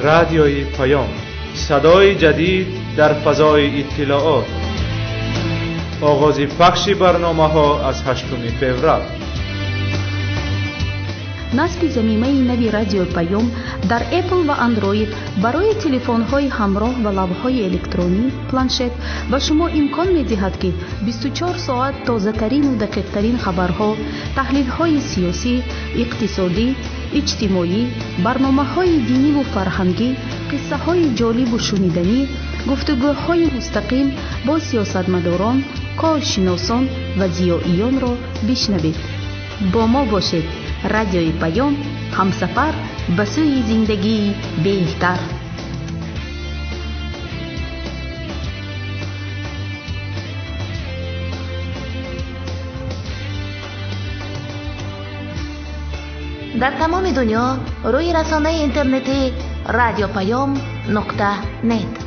رادیوی پیام، صدای جدید در فضای اطلاعات. آغاز پخش برنامه‌ها از 8 فوریه. نصب ضمیمه نوی رادیو پیام در اپل و اندروید برای تلفن‌های همراه و لاب‌های الکترونی پلانشت و شما امکان می‌دهد که 24 ساعت تازه‌ترین و دقیق‌ترین خبرها، تحلیل‌های سیاسی، اقتصادی، اجتماعی، برنامه‌های دینی و فرهنگی، قصه‌های جالب و شنیدنی، گفتگوهای مستقیم با سیاستمداران، کارشناسان و ضیائیان را بشنوید. با ما باشید. رادیوی پیام، همسفر به سوی زندگی بهتر. در تمام دنیا روی رسانه اینترنتی رادیو پیام .net